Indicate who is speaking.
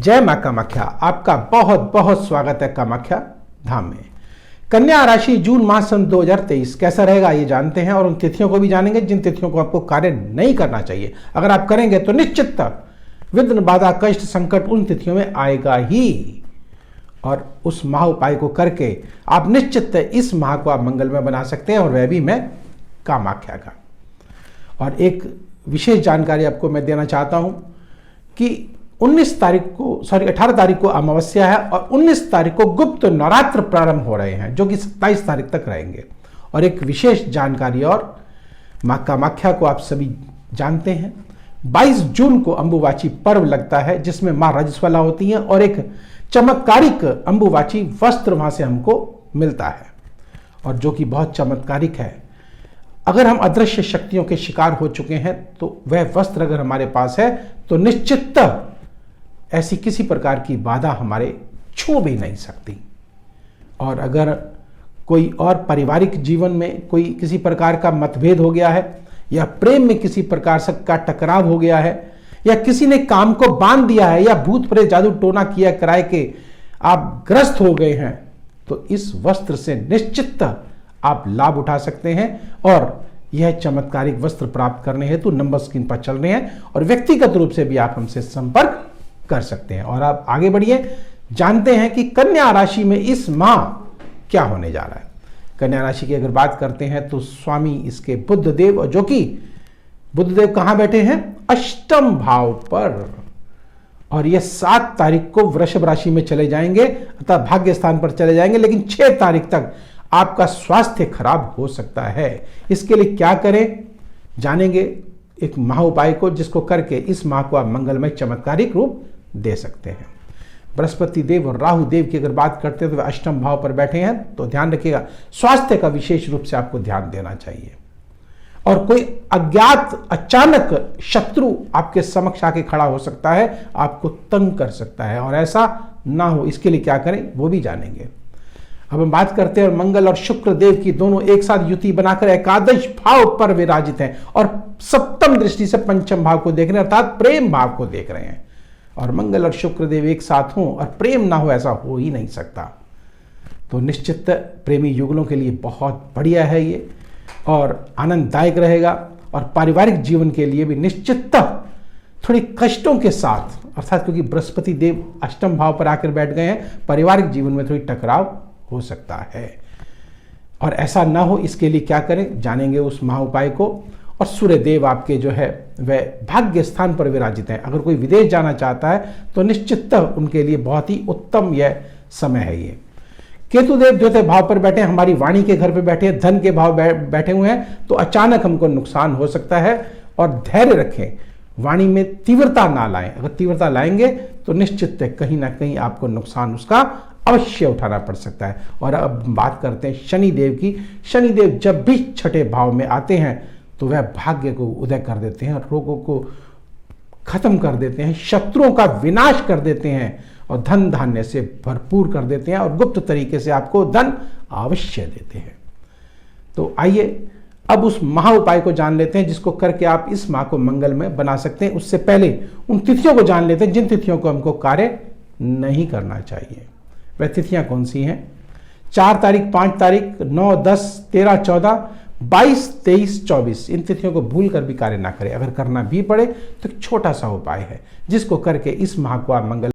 Speaker 1: जय मां कामाख्या। आपका बहुत बहुत स्वागत है कामाख्या धाम में। कन्या राशि जून माह सन 2023 कैसा रहेगा ये जानते हैं और उन तिथियों को भी जानेंगे जिन तिथियों को आपको कार्य नहीं करना चाहिए। अगर आप करेंगे तो निश्चित विघ्न बाधा कष्ट संकट उन तिथियों में आएगा ही, और उस महा उपाय को करके आप निश्चित इस माह को आप मंगलमय बना सकते हैं, और वह भी मैं कामाख्या का। और एक विशेष जानकारी आपको मैं देना चाहता हूं कि 18 तारीख को अमावस्या है और 19 तारीख को गुप्त नवरात्र प्रारंभ हो रहे हैं, जो कि 27 तारीख तक रहेंगे। और एक विशेष जानकारी, और मां कामाख्या को आप सभी जानते हैं, 22 जून को अंबुबाची पर्व लगता है जिसमें मां रजस्वला होती हैं और एक चमत्कारिक अंबुबाची वस्त्र वहां से हमको मिलता है, और जो कि बहुत चमत्कारिक है। अगर हम अदृश्य शक्तियों के शिकार हो चुके हैं तो वह वस्त्र अगर हमारे पास है तो निश्चित ऐसी किसी प्रकार की बाधा हमारे छू भी नहीं सकती। और अगर कोई और पारिवारिक जीवन में कोई किसी प्रकार का मतभेद हो गया है, या प्रेम में किसी प्रकार से का टकराव हो गया है, या किसी ने काम को बांध दिया है, या भूत प्रेत जादू टोना किया कराए के आप ग्रस्त हो गए हैं, तो इस वस्त्र से निश्चित आप लाभ उठा सकते हैं। और यह चमत्कारिक वस्त्र प्राप्त करने हेतु नंबर स्क्रीन पर चल रहे हैं, और व्यक्तिगत रूप से भी आप हमसे संपर्क कर सकते हैं। और आप आगे बढ़िए, जानते हैं कि कन्या राशि में इस माह क्या होने जा रहा है। कन्या राशि की अगर बात करते हैं तो स्वामी इसके बुधदेव, जो कि बुधदेव कहां बैठे हैं, अष्टम भाव पर, और यह 7 तारीख को वृषभ राशि में चले जाएंगे, अतः भाग्य स्थान पर चले जाएंगे। लेकिन 6 तारीख तक आपका स्वास्थ्य खराब हो सकता है। इसके लिए क्या करें जानेंगे एक महा उपाय को, जिसको करके इस माह को आप मंगलमय चमत्कारिक रूप दे सकते हैं। बृहस्पति देव और राहु देव की अगर बात करते हैं तो वे अष्टम भाव पर बैठे हैं, तो ध्यान रखिएगा स्वास्थ्य का विशेष रूप से आपको ध्यान देना चाहिए। और कोई अज्ञात अचानक शत्रु आपके समक्ष आके खड़ा हो सकता है, आपको तंग कर सकता है, और ऐसा ना हो इसके लिए क्या करें वो भी जानेंगे। अब हम बात करते हैं मंगल और शुक्र देव की, दोनों एक साथ युति बनाकर एकादश भाव पर विराजित हैं और सप्तम दृष्टि से पंचम भाव को देख रहे हैं, अर्थात प्रेम भाव को देख रहे हैं। और मंगल और शुक्र देव एक साथ हों और प्रेम ना हो, ऐसा हो ही नहीं सकता। तो निश्चित प्रेमी युगलों के लिए बहुत बढ़िया है ये, और आनंददायक रहेगा। और पारिवारिक जीवन के लिए भी निश्चित थोड़ी कष्टों के साथ, अर्थात क्योंकि बृहस्पति देव अष्टम भाव पर आकर बैठ गए हैं, पारिवारिक जीवन में थोड़ी टकराव हो सकता है। और ऐसा ना हो इसके लिए क्या करें जानेंगे उस महा उपाय को। और सूर्य देव आपके जो है वह भाग्य स्थान पर विराजित हैं। अगर कोई विदेश जाना चाहता है तो निश्चित उनके लिए बहुत ही उत्तम यह समय है ये। केतु देव द्वितीय भाव पर बैठे, हमारी वाणी के घर पर बैठे हैं, धन के भाव बैठे हुए हैं, तो अचानक हमको नुकसान हो सकता है। और धैर्य रखें, वाणी में तीव्रता ना लाएं। अगर तीव्रता लाएंगे तो निश्चित कहीं ना कहीं आपको नुकसान उसका अवश्य उठाना पड़ सकता है। और अब बात करते हैं शनि देव की। शनि देव जब भी छठे भाव में आते हैं तो वह भाग्य को उदय कर देते हैं, रोगों को खत्म कर देते हैं, शत्रुओं का विनाश कर देते हैं, और धन धान्य से भरपूर कर देते हैं, और गुप्त तरीके से आपको धन अवश्य देते हैं। तो आइए अब उस महा उपाय को जान लेते हैं, जिसको करके आप इस माह को मंगलमय बना सकते हैं। उससे पहले उन तिथियों को जान लेते हैं जिन तिथियों को हमको कार्य नहीं करना चाहिए। वह तिथियां कौन सी हैं? 4 तारीख, 5 तारीख, 9, 10, 13, 14, 22, 23, 24 इन तिथियों को भूल कर भी कार्य ना करें। अगर करना भी पड़े तो एक छोटा सा उपाय है, जिसको करके इस माह को आप मंगल